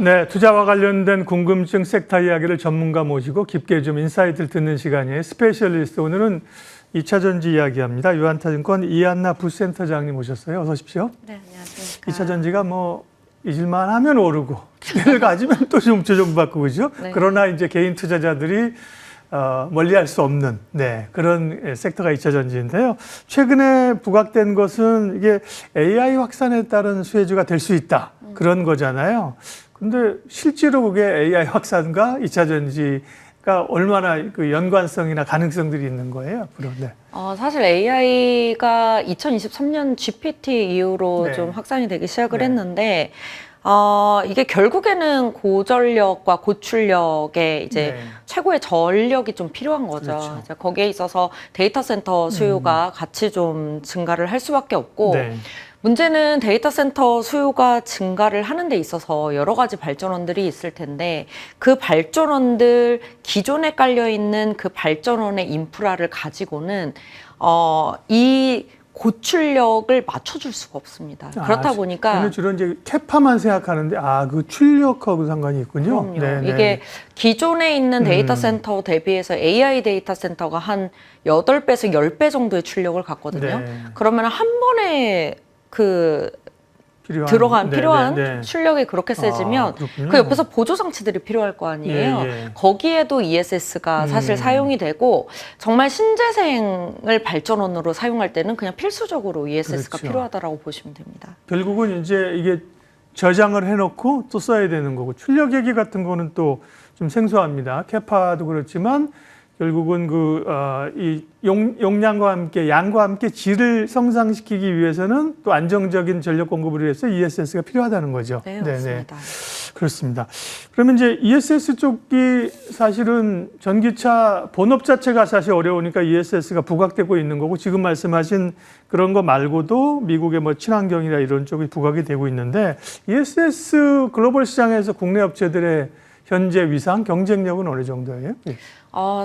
네, 투자와 관련된 궁금증 섹터 이야기를 전문가 모시고 깊게 좀 인사이트를 듣는 시간이에요. 스페셜리스트 오늘은 2차 전지 이야기합니다. 유한타증권 이한나 부센터장님 오셨어요. 어서 오십시오. 네, 안녕하십니까. 2차 전지가 뭐 잊을만 하면 오르고 기대를 가지면 또 좀 조정받고 그죠? 네. 그러나 이제 개인 투자자들이 멀리할 수 없는 그런 섹터가 2차 전지인데요. 최근에 부각된 것은 이게 AI 확산에 따른 수혜주가 될 수 있다. 그런 거잖아요. 근데 실제로 그게 AI 확산과 2차 전지가 얼마나 그 연관성이나 가능성들이 있는 거예요, 앞으로. 네. 사실 AI가 2023년 GPT 이후로 네. 좀 확산이 되기 시작을 네. 했는데, 이게 결국에는 고전력과 고출력의 이제 네. 최고의 전력이 좀 필요한 거죠. 그렇죠. 이제 거기에 있어서 데이터 센터 수요가 같이 좀 증가를 할 수밖에 없고, 네. 문제는 데이터 센터 수요가 증가를 하는 데 있어서 여러 가지 발전원들이 있을 텐데 그 발전원들 기존에 깔려 있는 그 발전원의 인프라를 가지고는 이 고출력을 맞춰줄 수가 없습니다. 그렇다 보니까 저는 주로 이제 캐파만 생각하는데 그 출력하고 상관이 있군요. 그럼요. 네네. 이게 기존에 있는 데이터 센터 대비해서 AI 데이터 센터가 한 8배에서 10배 정도의 출력을 갖거든요. 네. 그러면 한 번에 필요한 필요한 출력이 그렇게 세지면 그렇군요. 그 옆에서 보조 장치들이 필요할 거 아니에요. 예. 거기에도 ESS가 사실 사용이 되고 정말 신재생을 발전원으로 사용할 때는 그냥 필수적으로 ESS가 그렇죠. 필요하다라고 보시면 됩니다. 결국은 이제 이게 저장을 해놓고 또 써야 되는 거고 출력 얘기 같은 거는 또 좀 생소합니다. 캐파도 그렇지만 결국은 이 용량과 함께 양과 함께 질을 성장시키기 위해서는 또 안정적인 전력 공급을 위해서 ESS가 필요하다는 거죠. 네, 맞습니다. 그렇습니다. 그러면 이제 ESS 쪽이 사실은 전기차 본업 자체가 사실 어려우니까 ESS가 부각되고 있는 거고 지금 말씀하신 그런 거 말고도 미국의 뭐 친환경이나 이런 쪽이 부각이 되고 있는데 ESS 글로벌 시장에서 국내 업체들의 현재 위상, 경쟁력은 어느 정도예요? 예.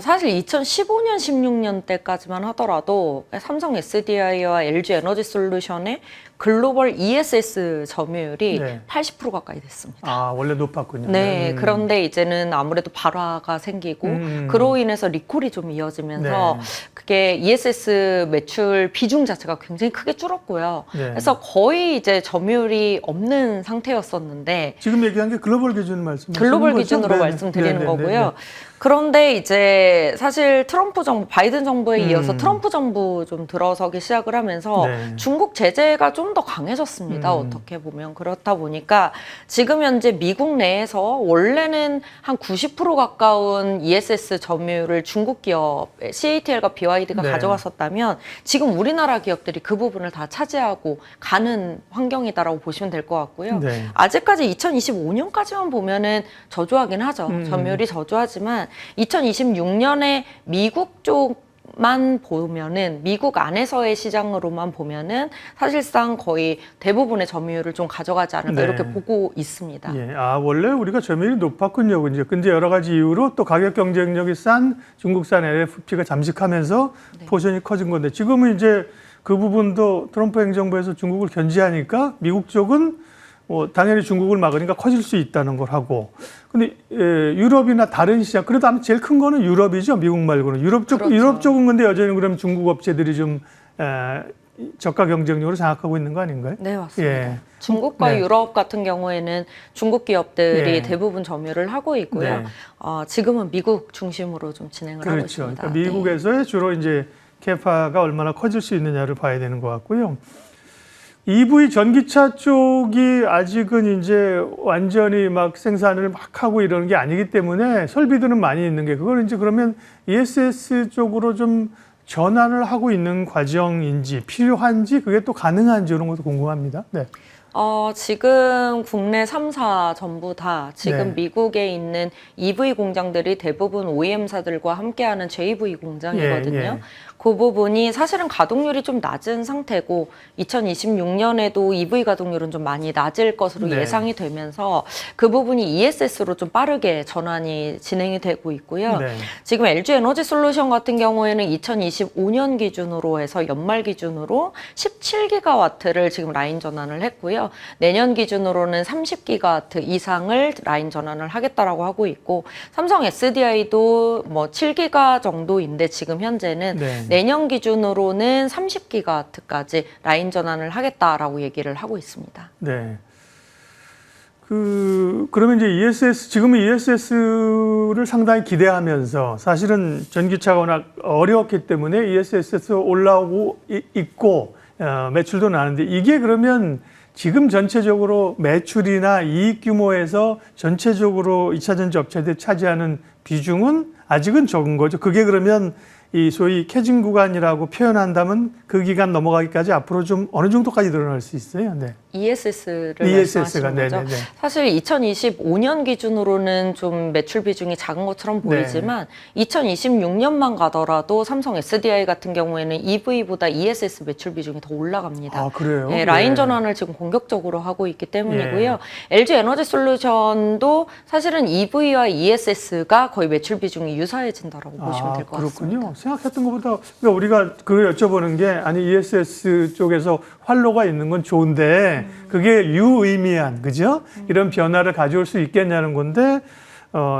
사실 2015년, 16년 때까지만 하더라도 삼성 SDI와 LG 에너지 솔루션의 글로벌 ESS 점유율이 80% 가까이 됐습니다. 원래 높았군요. 네, 그런데 이제는 아무래도 발화가 생기고 그로 인해서 리콜이 좀 이어지면서 그게 ESS 매출 비중 자체가 굉장히 크게 줄었고요. 그래서 거의 이제 점유율이 없는 상태였었는데 지금 얘기한 게 글로벌 기준 글로벌 기준으로 말씀드리는 거고요. 그런데 이제 사실 트럼프 정부, 바이든 정부에 이어서 트럼프 정부 좀 들어서기 시작을 하면서 중국 제재가 좀 더 강해졌습니다. 어떻게 보면. 그렇다 보니까 지금 현재 미국 내에서 원래는 한 90% 가까운 ESS 점유율을 중국 기업, CATL과 BYD가 가져갔었다면 지금 우리나라 기업들이 그 부분을 다 차지하고 가는 환경이다라고 보시면 될 것 같고요. 아직까지 2025년까지만 보면은 저조하긴 하죠. 점유율이 저조하지만 2026년에 미국 쪽만 보면은 미국 안에서의 시장으로만 보면은 사실상 거의 대부분의 점유율을 좀 가져가지 않을까 이렇게 보고 있습니다. 예. 원래 우리가 점유율이 높았군요. 근데 여러 가지 이유로 또 가격 경쟁력이 싼 중국산 LFP가 잠식하면서 포션이 커진 건데 지금은 이제 그 부분도 트럼프 행정부에서 중국을 견제하니까 미국 쪽은 당연히 중국을 막으니까 커질 수 있다는 걸 하고. 근데 유럽이나 다른 시장, 그래도 아마 제일 큰 거는 유럽이죠. 미국 말고는. 유럽 쪽은 근데 여전히 그럼 중국 업체들이 좀 저가 경쟁력으로 장악하고 있는 거 아닌가요? 네, 맞습니다. 중국과 유럽 같은 경우에는 중국 기업들이 대부분 점유를 하고 있고요. 지금은 미국 중심으로 좀 진행을 하고 있습니다. 그러니까 미국에서의 주로 이제 캐파가 얼마나 커질 수 있느냐를 봐야 되는 것 같고요. EV 전기차 쪽이 아직은 이제 완전히 막 생산을 막 하고 이러는 게 아니기 때문에 설비들은 많이 있는 게 그걸 이제 그러면 ESS 쪽으로 좀 전환을 하고 있는 과정인지 필요한지 그게 또 가능한지 이런 것도 궁금합니다. 네. 지금 국내 3사 전부 다 지금 미국에 있는 EV 공장들이 대부분 OEM사들과 함께하는 JV 공장이거든요. 그 부분이 사실은 가동률이 좀 낮은 상태고 2026년에도 EV 가동률은 좀 많이 낮을 것으로 예상이 되면서 그 부분이 ESS로 좀 빠르게 전환이 진행이 되고 있고요. 지금 LG 에너지 솔루션 같은 경우에는 2025년 기준으로 해서 연말 기준으로 17기가와트를 지금 라인 전환을 했고요. 있고요. 내년 기준으로는 30기가와트 이상을 라인 전환을 하겠다라고 하고 있고, 삼성 SDI도 뭐 7기가 정도인데 지금 현재는 네. 내년 기준으로는 30기가와트까지 라인 전환을 하겠다라고 얘기를 하고 있습니다. 네. 그러면 이제 지금은 ESS를 상당히 기대하면서 사실은 전기차가 워낙 어려웠기 때문에 ESS 올라오고 있고, 매출도 나는데 이게 그러면 지금 전체적으로 매출이나 이익 규모에서 전체적으로 2차 전지 업체들이 차지하는 비중은 아직은 적은 거죠. 그게 그러면 이 소위 캐진 구간이라고 표현한다면 그 기간 넘어가기까지 앞으로 좀 어느 정도까지 늘어날 수 있어요? 네. ESS를 ESS가 말씀하시는 거죠. 사실 2025년 기준으로는 좀 매출 비중이 작은 것처럼 보이지만 2026년만 가더라도 삼성 SDI 같은 경우에는 EV보다 ESS 매출 비중이 더 올라갑니다. 아, 그래요? 네, 라인 전환을 지금 본격적으로 하고 있기 때문이고요. LG 에너지 솔루션도 사실은 EV와 ESS가 거의 매출 비중이 유사해진다라고 보시면 될 것 같습니다. 그렇군요. 생각했던 것보다 그러니까 우리가 그걸 여쭤보는 게 아니 ESS 쪽에서 활로가 있는 건 좋은데 그게 유의미한 그죠? 이런 변화를 가져올 수 있겠냐는 건데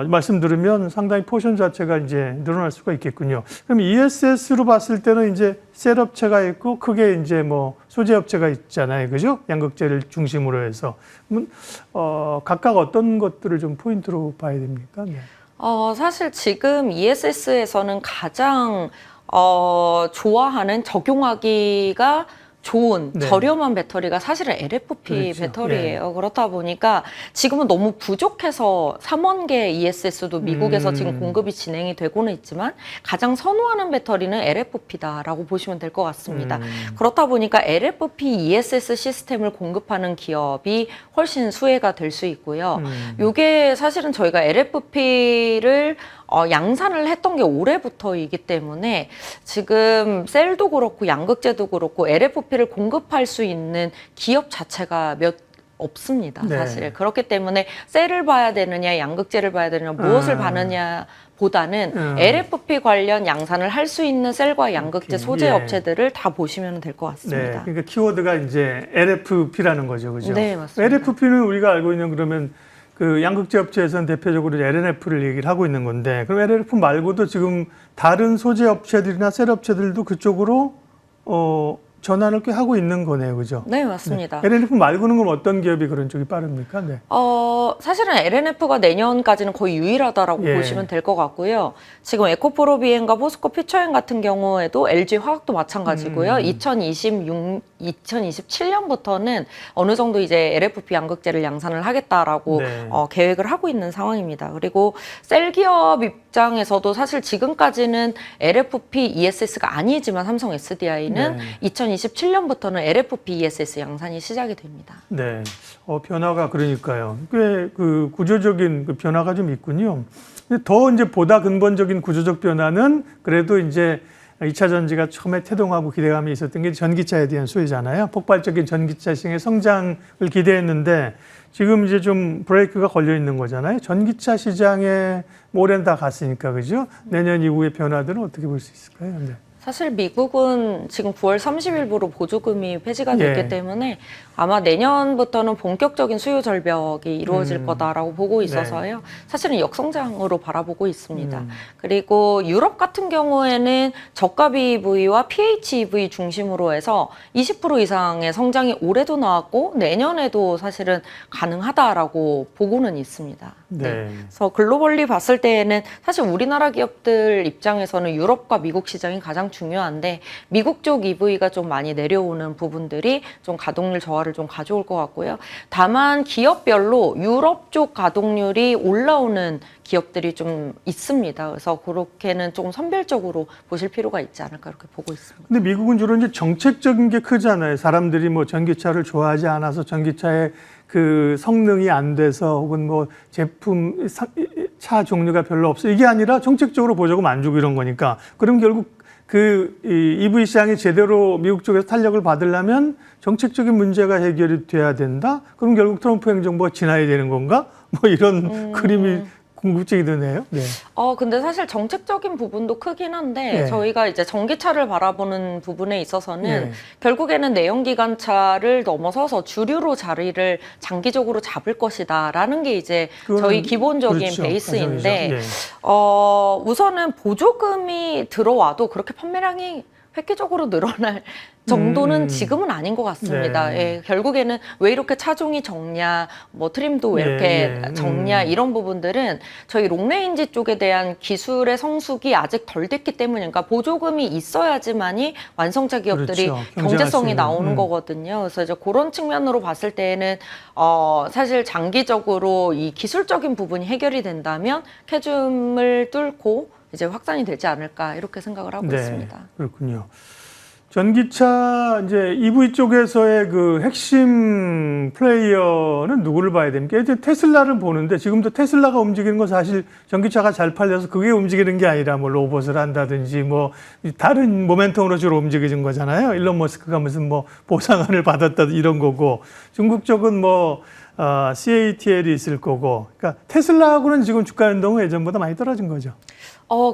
말씀 들으면 상당히 포션 자체가 이제 늘어날 수가 있겠군요. 그럼 ESS로 봤을 때는 이제 셀 업체가 있고 크게 이제 뭐 소재 업체가 있잖아요, 그죠? 양극재를 중심으로 해서 그러면 각각 어떤 것들을 좀 포인트로 봐야 됩니까? 네. 사실 지금 ESS에서는 가장 좋아하는 적용하기가 좋은 저렴한 배터리가 사실은 LFP 그렇죠. 배터리예요. 그렇다 보니까 지금은 너무 부족해서 3원계 ESS도 미국에서 지금 공급이 진행이 되고는 있지만 가장 선호하는 배터리는 LFP다라고 보시면 될 것 같습니다. 그렇다 보니까 LFP ESS 시스템을 공급하는 기업이 훨씬 수혜가 될 수 있고요. 이게 사실은 저희가 LFP를 양산을 했던 게 올해부터이기 때문에 지금 셀도 그렇고 양극재도 그렇고 LFP를 공급할 수 있는 기업 자체가 없습니다. 사실. 그렇기 때문에 셀을 봐야 되느냐 양극재를 봐야 되느냐 무엇을 봐느냐 보다는 LFP 관련 양산을 할 수 있는 셀과 양극재 소재 업체들을 다 보시면 될 것 같습니다. 네, 그러니까 키워드가 이제 LFP라는 거죠, 그죠? 네, 맞습니다. LFP는 우리가 알고 있는 그러면 그 양극재 업체에서는 대표적으로 LNF를 얘기를 하고 있는 건데, 그럼 LNF 말고도 지금 다른 소재 업체들이나 셀 업체들도 그쪽으로 전환을 꽤 하고 있는 거네요, 그죠? 네, 맞습니다. 네. LNF 말고는 그럼 어떤 기업이 그런 쪽이 빠릅니까? 네. 사실은 LNF가 내년까지는 거의 유일하다라고 보시면 될 것 같고요. 지금 에코프로비엔과 포스코 퓨처엔 같은 경우에도 LG 화학도 마찬가지고요. 2027년부터는 어느 정도 이제 LFP 양극재를 양산을 하겠다라고 계획을 하고 있는 상황입니다. 그리고 셀 기업 입장에서도 사실 지금까지는 LFP ESS가 아니지만 삼성 SDI는 2027년부터는 LFP ESS 양산이 시작이 됩니다. 네, 변화가 그러니까요. 꽤 그 구조적인 그 변화가 좀 있군요. 근데 더 이제 보다 근본적인 구조적 변화는 그래도 이제 2차 전지가 처음에 태동하고 기대감이 있었던 게 전기차에 대한 수혜잖아요. 폭발적인 전기차 시장의 성장을 기대했는데 지금 이제 좀 브레이크가 걸려 있는 거잖아요. 전기차 시장에 올해는 다 갔으니까 그죠? 내년 이후의 변화들은 어떻게 볼 수 있을까요? 네. 사실 미국은 지금 9월 30일부로 보조금이 폐지가 됐기 때문에 아마 내년부터는 본격적인 수요 절벽이 이루어질 거다라고 보고 있어서요. 사실은 역성장으로 바라보고 있습니다. 그리고 유럽 같은 경우에는 저가 BEV와 PHEV 중심으로 해서 20% 이상의 성장이 올해도 나왔고 내년에도 사실은 가능하다라고 보고는 있습니다. 그래서 글로벌리 봤을 때에는 사실 우리나라 기업들 입장에서는 유럽과 미국 시장이 가장 중요한데 미국 쪽 EV가 좀 많이 내려오는 부분들이 좀 가동률 저하를 좀 가져올 것 같고요. 다만 기업별로 유럽 쪽 가동률이 올라오는 기업들이 좀 있습니다. 그래서 그렇게는 조금 선별적으로 보실 필요가 있지 않을까 이렇게 보고 있습니다. 근데 미국은 주로 이제 정책적인 게 크잖아요. 사람들이 뭐 전기차를 좋아하지 않아서 전기차의 그 성능이 안 돼서 혹은 뭐 제품 차 종류가 별로 없어 이게 아니라 정책적으로 보조금 안 주고 이런 거니까 그럼 결국 그 EV 시장이 제대로 미국 쪽에서 탄력을 받으려면 정책적인 문제가 해결이 돼야 된다. 그럼 결국 트럼프 행정부가 지나야 되는 건가? 뭐 이런 그림이 궁금증이 드네요. 네. 근데 사실 정책적인 부분도 크긴 한데 네. 저희가 이제 전기차를 바라보는 부분에 있어서는 네. 결국에는 내연기관차를 넘어서서 주류로 자리를 장기적으로 잡을 것이다라는 게 이제 저희 기본적인 그렇죠. 베이스인데 네. 우선은 보조금이 들어와도 그렇게 판매량이 획기적으로 늘어날 정도는 지금은 아닌 것 같습니다. 네. 예, 결국에는 왜 이렇게 차종이 적냐, 뭐 트림도 왜 이렇게 적냐 이런 부분들은 저희 롱레인지 쪽에 대한 기술의 성숙이 아직 덜 됐기 때문이니까 보조금이 있어야지만이 완성차 기업들이 그렇죠. 경제성이 나오는 거거든요. 그래서 이제 그런 측면으로 봤을 때는 사실 장기적으로 이 기술적인 부분이 해결이 된다면 캐즘을 뚫고 이제 확산이 되지 않을까 이렇게 생각을 하고 있습니다. 그렇군요. 전기차 이제 EV 쪽에서의 그 핵심 플레이어는 누구를 봐야 됩니까? 이제 테슬라를 보는데 지금도 테슬라가 움직이는 건 사실 전기차가 잘 팔려서 그게 움직이는 게 아니라 뭐 로봇을 한다든지 뭐 다른 모멘텀으로 주로 움직이는 거잖아요. 일론 머스크가 무슨 뭐 보상안을 받았다 이런 거고 중국 쪽은 뭐 CATL이 있을 거고. 그러니까 테슬라하고는 지금 주가 연동은 예전보다 많이 떨어진 거죠.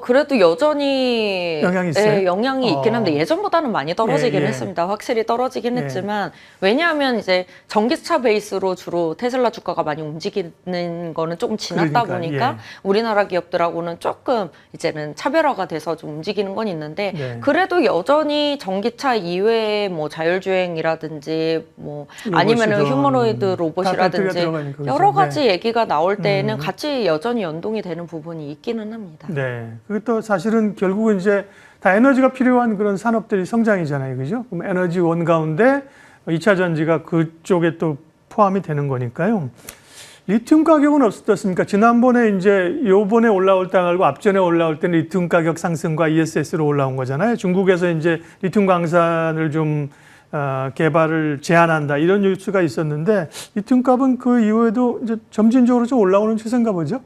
그래도 여전히 영향이 있어요? 예, 영향이 있긴 한데 예전보다는 많이 떨어지긴 했습니다. 확실히 떨어지긴 했지만 왜냐하면 이제 전기차 베이스로 주로 테슬라 주가가 많이 움직이는 거는 조금 지났다 보니까 우리나라 기업들하고는 조금 이제는 차별화가 돼서 좀 움직이는 건 있는데 그래도 여전히 전기차 이외에 뭐 자율주행이라든지 뭐 아니면은 휴머노이드 로봇이라든지 여러 가지 얘기가 나올 때에는 같이 여전히 연동이 되는 부분이 있기는 합니다. 네. 그게 또 사실은 결국은 이제 다 에너지가 필요한 그런 산업들이 성장이잖아요. 그죠? 그럼 에너지 원 가운데 2차 전지가 그쪽에 또 포함이 되는 거니까요. 리튬 가격은 어떻습니까? 지난번에 이제 요번에 올라올 때 말고 앞전에 올라올 때는 리튬 가격 상승과 ESS로 올라온 거잖아요. 중국에서 이제 리튬 광산을 좀 개발을 제한한다 이런 뉴스가 있었는데 리튬 값은 그 이후에도 이제 점진적으로 좀 올라오는 추세인가 보죠?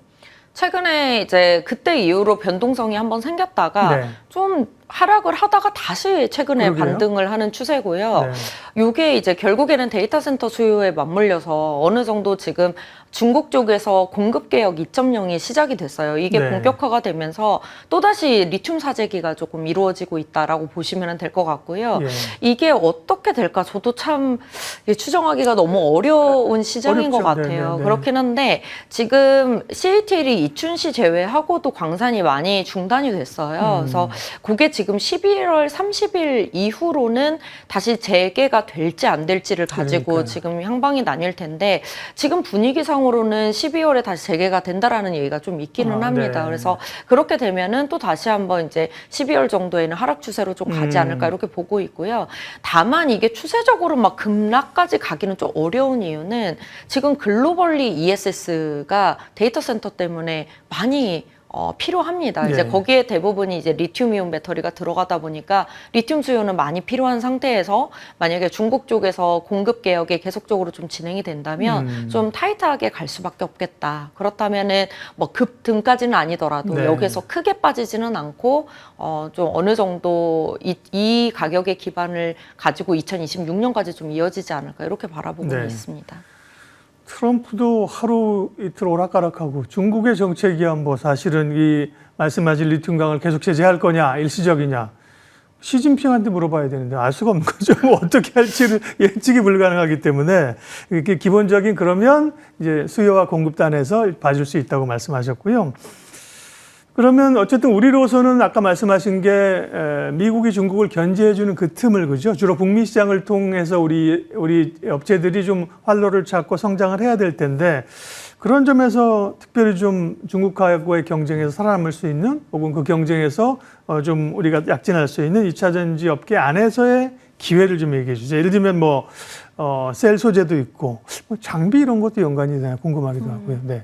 최근에 이제 그때 이후로 변동성이 한번 생겼다가 좀 하락을 하다가 다시 최근에 반등을 하는 추세고요. 이게 이제 결국에는 데이터 센터 수요에 맞물려서 어느 정도 지금 중국 쪽에서 공급 개혁 2.0이 시작이 됐어요. 이게 본격화가 되면서 또다시 리튬 사재기가 조금 이루어지고 있다라고 보시면 될 것 같고요. 이게 어떻게 될까 저도 참 추정하기가 너무 어려운 시장인 것 같아요. 그렇긴 한데 지금 CATL이 이춘시 제외하고도 광산이 많이 중단이 됐어요. 그래서 그게 지금 11월 30일 이후로는 다시 재개가 될지 안 될지를 가지고 지금 향방이 나뉠 텐데 지금 분위기상으로는 12월에 다시 재개가 된다라는 얘기가 좀 있기는 합니다. 그래서 그렇게 되면은 또 다시 한번 이제 12월 정도에는 하락 추세로 좀 가지 않을까 이렇게 보고 있고요. 다만 이게 추세적으로 막 급락까지 가기는 좀 어려운 이유는 지금 글로벌리 ESS가 데이터 센터 때문에 많이 필요합니다. 이제 거기에 대부분이 이제 리튬이온 배터리가 들어가다 보니까 리튬 수요는 많이 필요한 상태에서 만약에 중국 쪽에서 공급 개혁이 계속적으로 좀 진행이 된다면 좀 타이트하게 갈 수밖에 없겠다. 그렇다면은 뭐 급등까지는 아니더라도 여기서 크게 빠지지는 않고 좀 어느 정도 이 가격의 기반을 가지고 2026년까지 좀 이어지지 않을까 이렇게 바라보고 있습니다. 트럼프도 하루 이틀 오락가락하고 중국의 정책이야 뭐 사실은 이 말씀하신 리튬강을 계속 제재할 거냐 일시적이냐 시진핑한테 물어봐야 되는데 알 수가 없는 거죠. 뭐 어떻게 할지를 예측이 불가능하기 때문에 이렇게 기본적인 그러면 이제 수요와 공급 단에서 봐줄 수 있다고 말씀하셨고요. 그러면 어쨌든 우리로서는 아까 말씀하신 게 미국이 중국을 견제해주는 그 틈을 그죠? 주로 북미 시장을 통해서 우리 업체들이 좀 활로를 찾고 성장을 해야 될 텐데 그런 점에서 특별히 좀 중국하고의 경쟁에서 살아남을 수 있는 혹은 그 경쟁에서 좀 우리가 약진할 수 있는 2차 전지 업계 안에서의 기회를 좀 얘기해 주세요. 예를 들면 뭐 셀 소재도 있고 뭐 장비 이런 것도 연관이 되나 궁금하기도 하고요. 네.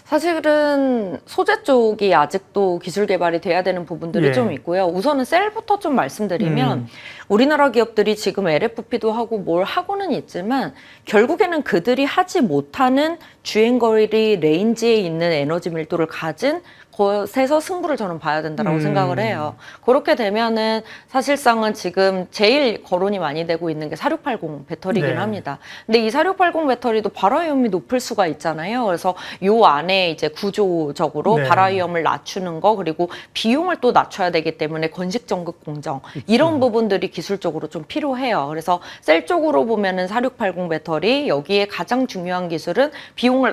사실은 소재 쪽이 아직도 기술 개발이 돼야 되는 부분들이 좀 있고요. 우선은 셀부터 좀 말씀드리면 우리나라 기업들이 지금 LFP도 하고 뭘 하고는 있지만 결국에는 그들이 하지 못하는 주행거리 레인지에 있는 에너지 밀도를 가진 것에서 승부를 저는 봐야 된다고 생각을 해요. 그렇게 되면은 사실상은 지금 제일 거론이 많이 되고 있는 게 4680 배터리긴 네. 합니다. 근데 이 4680 배터리도 발화위험이 높을 수가 있잖아요. 그래서 요 안에 이제 구조적으로 네. 발화위험을 낮추는 거, 그리고 비용을 또 낮춰야 되기 때문에 건식 전극 공정, 이런 부분들이 기술적으로 좀 필요해요. 그래서 셀 쪽으로 보면은 4680 배터리, 여기에 가장 중요한 기술은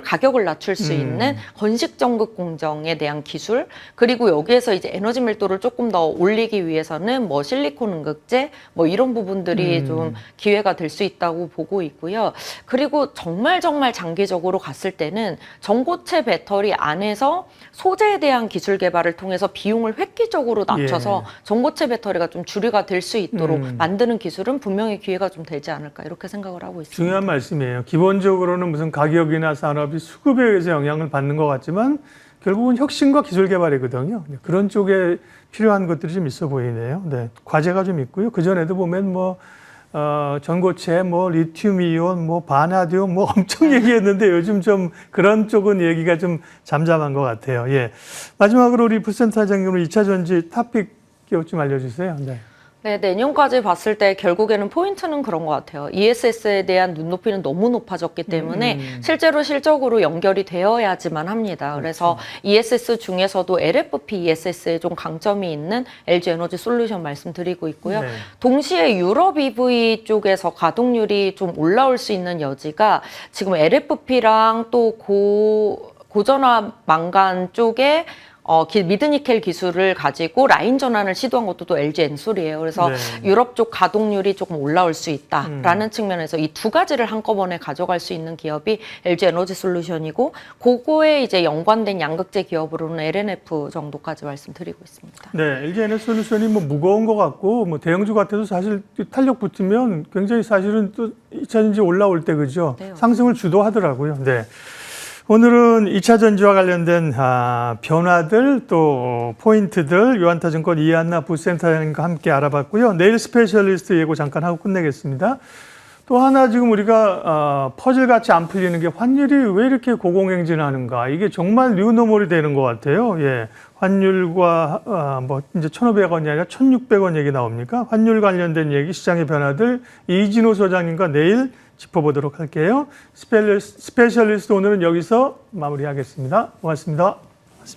가격을 낮출 수 있는 건식 전극 공정에 대한 기술, 그리고 여기에서 이제 에너지 밀도를 조금 더 올리기 위해서는 뭐 실리콘 음극재 뭐 이런 부분들이 좀 기회가 될 수 있다고 보고 있고요. 그리고 정말 장기적으로 갔을 때는 전고체 배터리 안에서 소재에 대한 기술 개발을 통해서 비용을 획기적으로 낮춰서 전고체 배터리가 좀 주류가 될 수 있도록 만드는 기술은 분명히 기회가 좀 되지 않을까, 이렇게 생각을 하고 있습니다. 중요한 말씀이에요. 기본적으로는 무슨 가격이나 산업이 수급에 의해서 영향을 받는 것 같지만 결국은 혁신과 기술 개발이거든요. 그런 쪽에 필요한 것들이 좀 있어 보이네요. 네, 과제가 좀 있고요. 그 전에도 보면 뭐 전고체, 뭐 리튬이온, 뭐 바나디움, 뭐 엄청 얘기했는데 요즘 좀 그런 쪽은 얘기가 좀 잠잠한 것 같아요. 예, 마지막으로 우리 부센터장님은 2차 전지 탑픽 좀 알려주세요. 네. 네, 내년까지 봤을 때 결국에는 포인트는 그런 것 같아요. ESS에 대한 눈높이는 너무 높아졌기 때문에 실제로 실적으로 연결이 되어야지만 합니다. 그래서 ESS 중에서도 LFP ESS에 좀 강점이 있는 LG 에너지 솔루션 말씀드리고 있고요. 네. 동시에 유럽 EV 쪽에서 가동률이 좀 올라올 수 있는 여지가 지금 LFP랑 또 고전화 망간 쪽에 미드니켈 기술을 가지고 라인 전환을 시도한 것도 또 LG 엔솔이에요. 그래서 네. 유럽 쪽 가동률이 조금 올라올 수 있다라는 측면에서 이 두 가지를 한꺼번에 가져갈 수 있는 기업이 LG 에너지 솔루션이고, 그거에 이제 연관된 양극재 기업으로는 LNF 정도까지 말씀드리고 있습니다. 네, LG 에너지 솔루션이 뭐 무거운 것 같고 뭐 대형주 같아도 사실 탄력 붙으면 굉장히 사실은 또 2차 전지 올라올 때 그죠? 네, 상승을 주도하더라고요. 네. 오늘은 2차 전지와 관련된 변화들 또 포인트들 유한타증권 이한나 부센터장님과 함께 알아봤고요. 내일 스페셜리스트 예고 잠깐 하고 끝내겠습니다. 또 하나 지금 우리가 퍼즐같이 안 풀리는 게 환율이 왜 이렇게 고공행진하는가. 이게 정말 뉴노멀이 되는 것 같아요. 예, 환율과 뭐 이제 1,500원이 아니라 1,600원 얘기 나옵니까? 환율 관련된 얘기, 시장의 변화들 이진호 소장님과 내일 짚어보도록 할게요. 스페셜리스트 오늘은 여기서 마무리하겠습니다. 고맙습니다.